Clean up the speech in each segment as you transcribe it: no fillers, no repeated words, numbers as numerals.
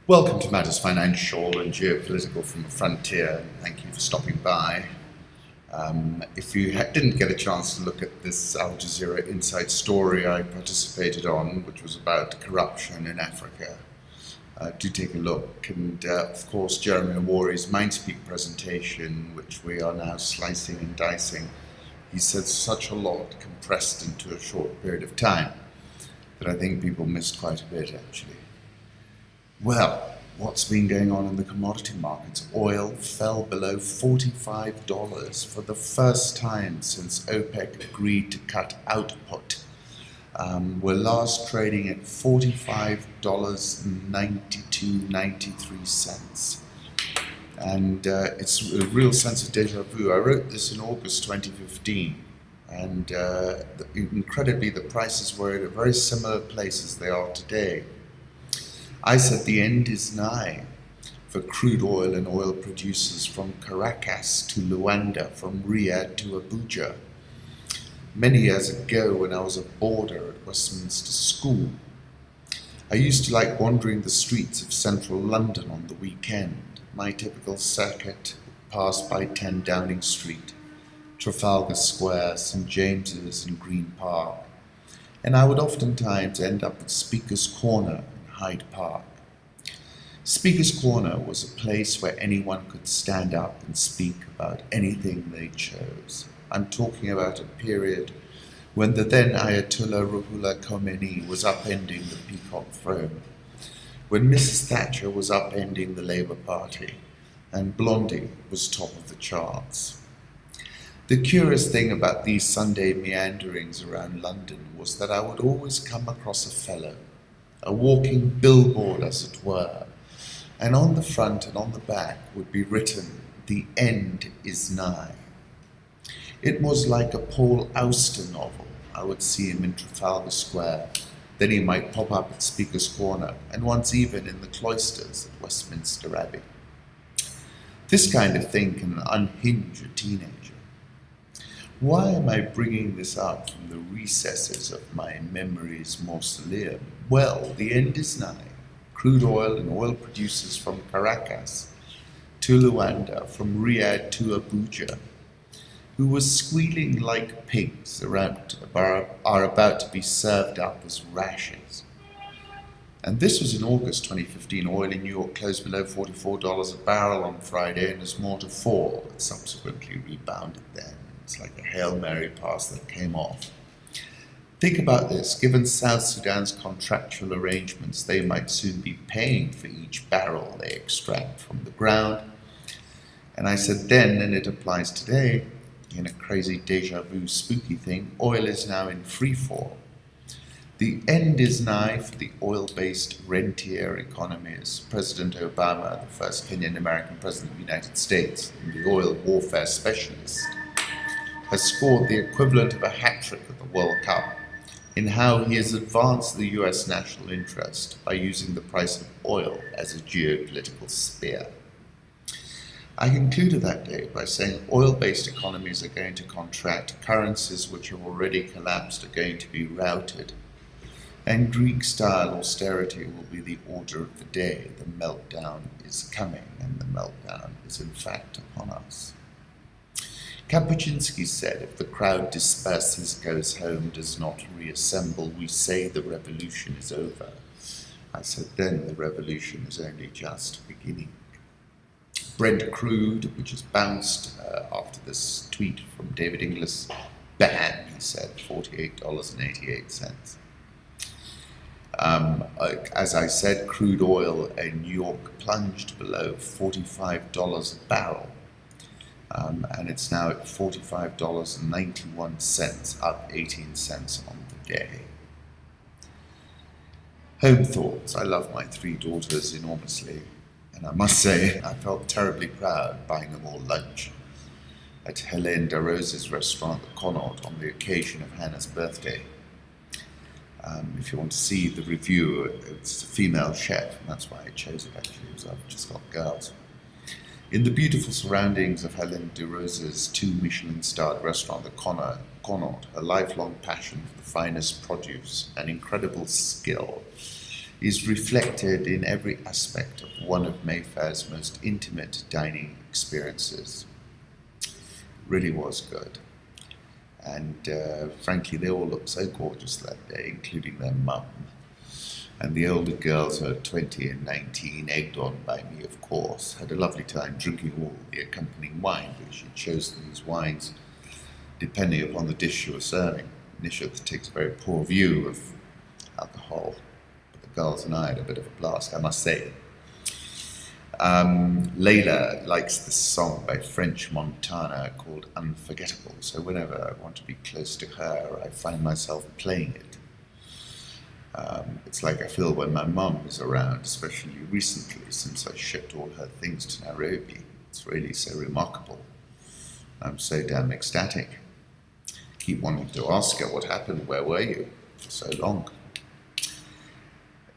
Welcome to Matters Financial and Geopolitical from the Frontier, and thank you for stopping by. If you didn't get a chance to look at this Al Jazeera Inside story I participated on, which was about corruption in Africa, do take a look. And of course, Jeremy Awori's Mindspeak presentation, which we are now slicing and dicing, he said such a lot compressed into a short period of time that I think people missed quite a bit, actually. Well, what's been going on in the commodity markets? Oil fell below $45 for the first time since OPEC agreed to cut output. We're last trading at $45.93. And it's a real sense of deja vu. I wrote this in August 2015, and incredibly the prices were at a very similar place as they are today. I said the end is nigh for crude oil and oil producers from Caracas to Luanda, from Riyadh to Abuja. Many years ago, when I was a boarder at Westminster School, I used to like wandering the streets of central London on the weekend. My typical circuit passed by 10 Downing Street, Trafalgar Square, St James's and Green Park, and I would oftentimes end up at Speaker's Corner, Hyde Park. Speaker's Corner was a place where anyone could stand up and speak about anything they chose. I'm talking about a period when the then Ayatollah Ruhollah Khomeini was upending the Peacock Throne, when Mrs. Thatcher was upending the Labour Party, and Blondie was top of the charts. The curious thing about these Sunday meanderings around London was that I would always come across a fellow, a walking billboard as it were, and on the front and on the back would be written, "The end is nigh." It was like a Paul Auster novel. I would see him in Trafalgar Square, then he might pop up at Speaker's Corner, and once even in the cloisters at Westminster Abbey. This kind of thing can unhinge a teenager. Why am I bringing this up from the recesses of my memory's mausoleum? Well, the end is nigh. Crude oil and oil producers from Caracas to Luanda, from Riyadh to Abuja, who were squealing like pigs are about to be served up as rashes. And this was in August 2015. Oil in New York closed below $44 a barrel on Friday and has more to fall. It subsequently rebounded then. It's like a Hail Mary pass that came off. Think about this. Given South Sudan's contractual arrangements, they might soon be paying for each barrel they extract from the ground. And I said then, and it applies today, in a crazy deja vu spooky thing, oil is now in free fall. The end is nigh for the oil-based rentier economies. President Obama, the first Kenyan-American president of the United States, and the oil warfare specialist, has scored the equivalent of a hat-trick at the World Cup in how he has advanced the US national interest by using the price of oil as a geopolitical spear. I concluded that day by saying oil-based economies are going to contract, currencies which have already collapsed are going to be routed, and Greek-style austerity will be the order of the day. The meltdown is coming, and the meltdown is in fact upon us. Kapuscinski said, if the crowd disperses, goes home, does not reassemble, we say the revolution is over. I said then the revolution is only just beginning. Brent crude, which has bounced after this tweet from David Inglis, ban, he said, $48.88. As I said, crude oil in New York plunged below $45 a barrel. And it's now at $45.91, up 18 cents on the day. Home thoughts. I love my 3 daughters enormously, and I must say I felt terribly proud buying them all lunch at Hélène Darroze's restaurant, the Connaught, on the occasion of Hannah's birthday. If you want to see the review, it's a female chef, and that's why I chose it actually, because I've just got girls. In the beautiful surroundings of Hélène Darroze's 2 Michelin-starred restaurant, the Connaught, her lifelong passion for the finest produce and incredible skill is reflected in every aspect of one of Mayfair's most intimate dining experiences. Really was good. And frankly, they all looked so gorgeous that day, including their mum. And the older girls, who are 20 and 19, egged on by me, of course, had a lovely time drinking all the accompanying wine, because she chose these wines depending upon the dish she was serving. Nisha takes a very poor view of alcohol, but the girls and I had a bit of a blast, I must say. Layla likes this song by French Montana called Unforgettable, so whenever I want to be close to her, I find myself playing it. It's like I feel when my mum is around, especially recently since I shipped all her things to Nairobi. It's really so remarkable. I'm so damn ecstatic. Keep wanting to ask her what happened, where were you for so long?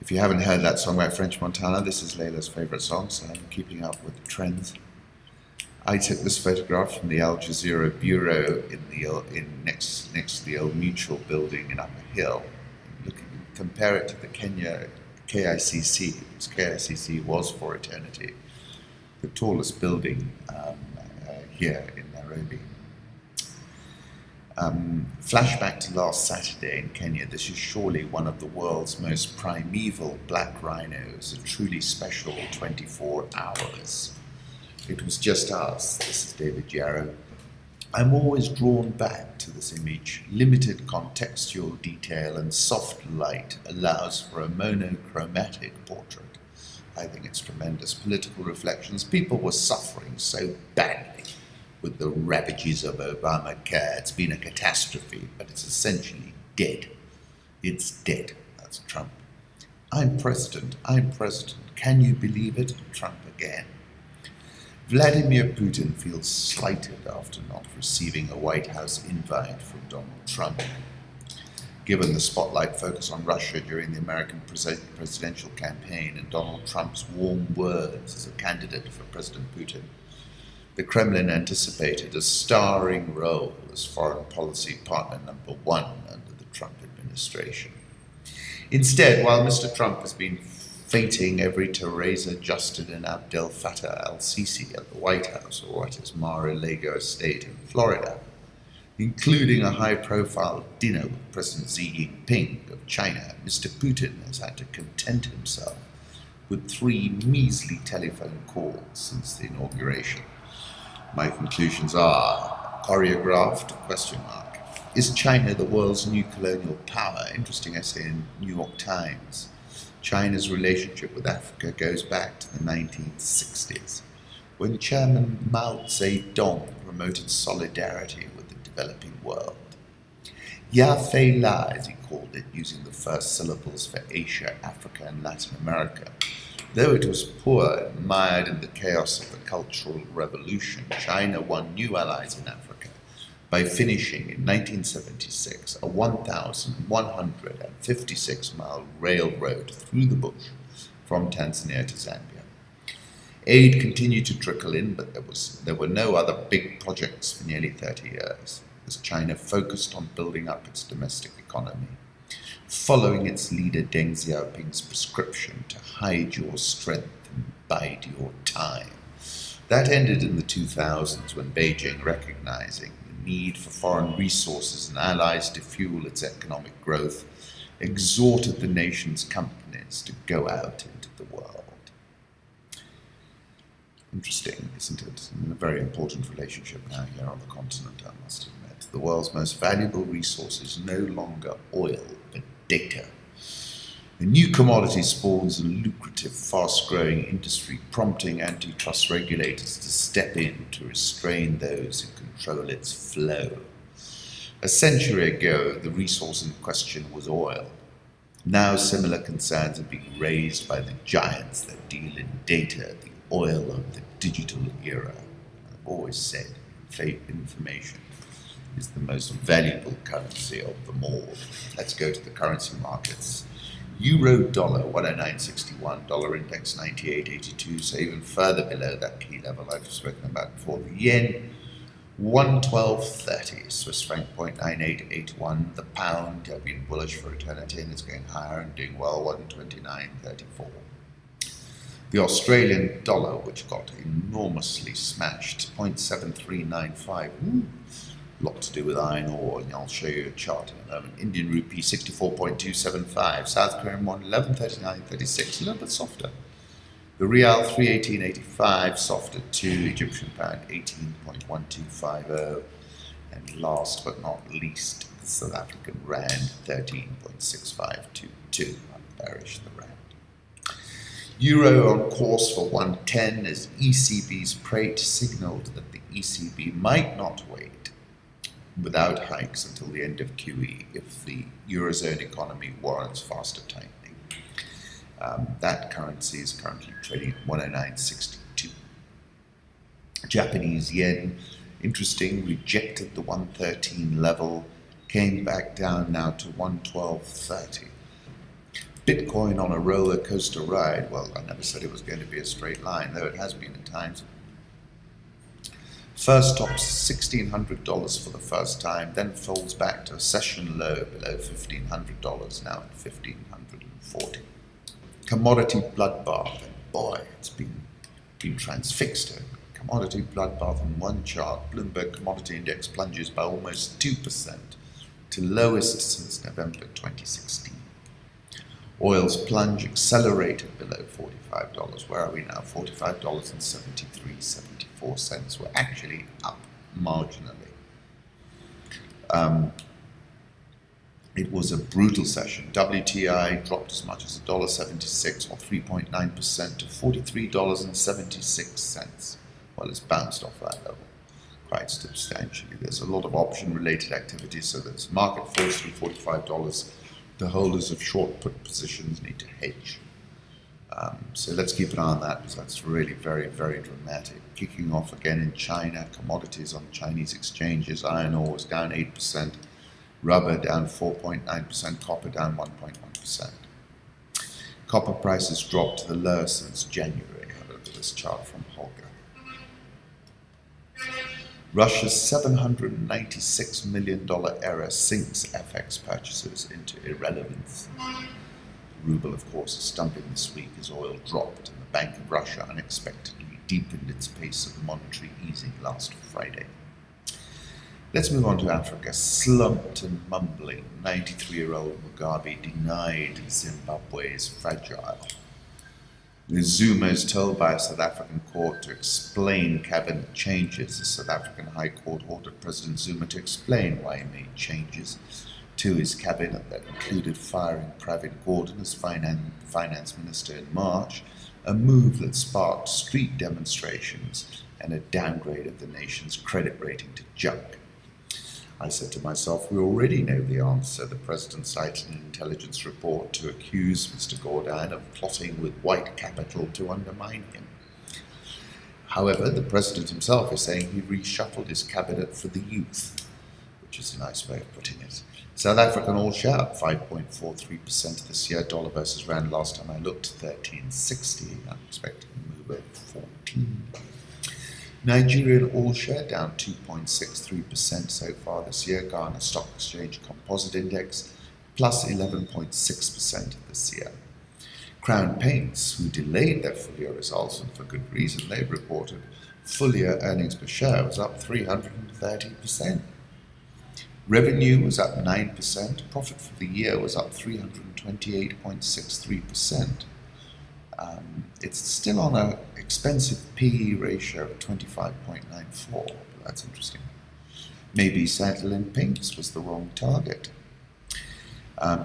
If you haven't heard that song by French Montana, this is Layla's favourite song, so I'm keeping up with the trends. I took this photograph from the Al Jazeera Bureau next to the Old Mutual building in Upper Hill. Compare it to the Kenya KICC, because KICC was for eternity the tallest building here in Nairobi. Flashback to last Saturday in Kenya. This is surely one of the world's most primeval black rhinos, a truly special 24 hours. It was just us. This is David Yarrow. I'm always drawn back to this image. Limited contextual detail and soft light allows for a monochromatic portrait. I think it's tremendous. Political reflections. People were suffering so badly with the ravages of Obamacare. It's been a catastrophe, but it's essentially dead. It's dead. That's Trump. I'm president. Can you believe it? Trump again. Vladimir Putin feels slighted after not receiving a White House invite from Donald Trump. Given the spotlight focus on Russia during the American presidential campaign and Donald Trump's warm words as a candidate for President Putin, the Kremlin anticipated a starring role as foreign policy partner number one under the Trump administration. Instead, while Mr. Trump has been fating every Teresa, Justin and Abdel Fattah al-Sisi at the White House or at his Mar-a-Lago estate in Florida, including a high-profile dinner with President Xi Jinping of China, Mr. Putin has had to content himself with 3 measly telephone calls since the inauguration. My conclusions are choreographed, ? Is China the world's new colonial power? Interesting essay in New York Times. China's relationship with Africa goes back to the 1960s, when Chairman Mao Zedong promoted solidarity with the developing world. Ya Fei La, as he called it, using the first syllables for Asia, Africa, and Latin America. Though it was poor and mired in the chaos of the Cultural Revolution, China won new allies in Africa by finishing in 1976 a 1,156-mile railroad through the bush from Tanzania to Zambia. Aid continued to trickle in, but there were no other big projects for nearly 30 years, as China focused on building up its domestic economy, following its leader Deng Xiaoping's prescription to hide your strength and bide your time. That ended in the 2000s when Beijing, recognizing need for foreign resources and allies to fuel its economic growth, exhorted the nation's companies to go out into the world. Interesting, isn't it? And a very important relationship now here on the continent, I must admit. The world's most valuable resource is no longer oil, but data. The new commodity spawns a lucrative, fast-growing industry, prompting antitrust regulators to step in to restrain those who control its flow. A century ago, the resource in question was oil. Now similar concerns are being raised by the giants that deal in data, the oil of the digital era. I've always said information is the most valuable currency of them all. Let's go to the currency markets. Euro dollar 109.61, dollar index 98.82, so even further below that key level I've spoken about before. The yen 112.30, Swiss franc 0.9881. The pound, I've been bullish for eternity and it's going higher and doing well, 129.34. The Australian dollar, which got enormously smashed, 0.7395. Lot to do with iron ore, and I'll show you a chart in a moment. Indian rupee, 64.275. South Korean won, 11.3936, a little bit softer. The Rial, 318.85, softer too. Egyptian pound, 18.1250. And last but not least, the South African rand, 13.6522. I'm bearish the rand. Euro on course for 110 as ECB's Prate signalled that the ECB might not wait without hikes until the end of QE if the Eurozone economy warrants faster tightening. That currency is currently trading at 109.62. Japanese yen, interesting, rejected the 113 level, came back down now to 112.30. Bitcoin on a roller coaster ride. Well, I never said it was going to be a straight line, though it has been at times. First tops $1,600 for the first time, then falls back to a session low below $1,500, now at $1,540. Commodity bloodbath, and boy, it's been transfixed. A commodity bloodbath on one chart. Bloomberg Commodity Index plunges by almost 2% to lowest since November 2016. Oil's plunge accelerated below $45. Where are we now? $45.74. We're actually up marginally. It was a brutal session. WTI dropped as much as $1.76 or 3.9% to $43.76. Well, it's bounced off that level quite substantially. There's a lot of option-related activity, so that as market falls through $45, the holders of short put positions need to hedge. So let's keep an eye on that because that's really very, very dramatic. Kicking off again in China, commodities on Chinese exchanges, iron ore was down 8%, rubber down 4.9%, copper down 1.1%. Copper prices dropped to the lowest since January. Have a look at this chart from Holger. Russia's $796 million error sinks FX purchases into irrelevance. The ruble, of course, is stumping this week as oil dropped and the Bank of Russia unexpectedly deepened its pace of monetary easing last Friday. Let's move on to Africa. Slumped and mumbling, 93-year-old Mugabe denied Zimbabwe is fragile. Zuma is told by a South African court to explain cabinet changes. The South African High Court ordered President Zuma to explain why he made changes to his cabinet that included firing Pravin Gordhan as finance minister in March, a move that sparked street demonstrations and a downgrade of the nation's credit rating to junk. I said to myself, we already know the answer. The president cited an intelligence report to accuse Mr. Gordhan of plotting with white capital to undermine him. However, the president himself is saying he reshuffled his cabinet for the youth, which is a nice way of putting it. South African all-share up 5.43% this year. Dollar versus rand last time I looked, 13.60. I'm expecting to move over 14. Nigerian all-share down 2.63% so far this year. Ghana Stock Exchange Composite Index plus 11.6% this year. Crown Paints, who delayed their full-year results, and for good reason, they reported full-year earnings per share was up 330%. Revenue was up 9%. Profit for the year was up 328.63%. It's still on an expensive PE ratio of 25.94. That's interesting. Maybe Santalin Pinks was the wrong target.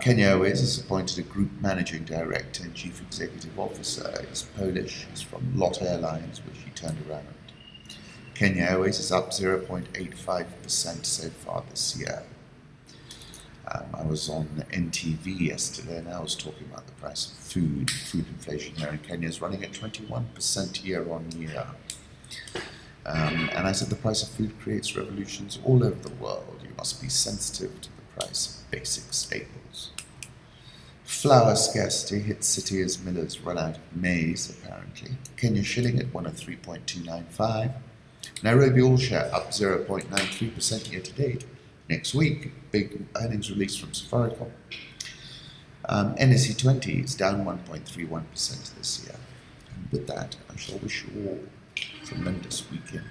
Kenya Airways has appointed a group managing director and chief executive officer. He's Polish. He's from Lot Airlines, which he turned around. Kenya Airways is up 0.85% so far this year. I was on NTV yesterday and I was talking about the price of food. Food inflation here in Kenya is running at 21% year on year. And I said the price of food creates revolutions all over the world. You must be sensitive to the price of basic staples. Flour scarcity hits city as millers run out of maize, apparently. Kenya shilling at 103.295. Nairobi All Share up 0.93% year to date. Next week, big earnings release from Safaricom. NSE 20 is down 1.31% this year. And with that, I shall wish you all a tremendous weekend.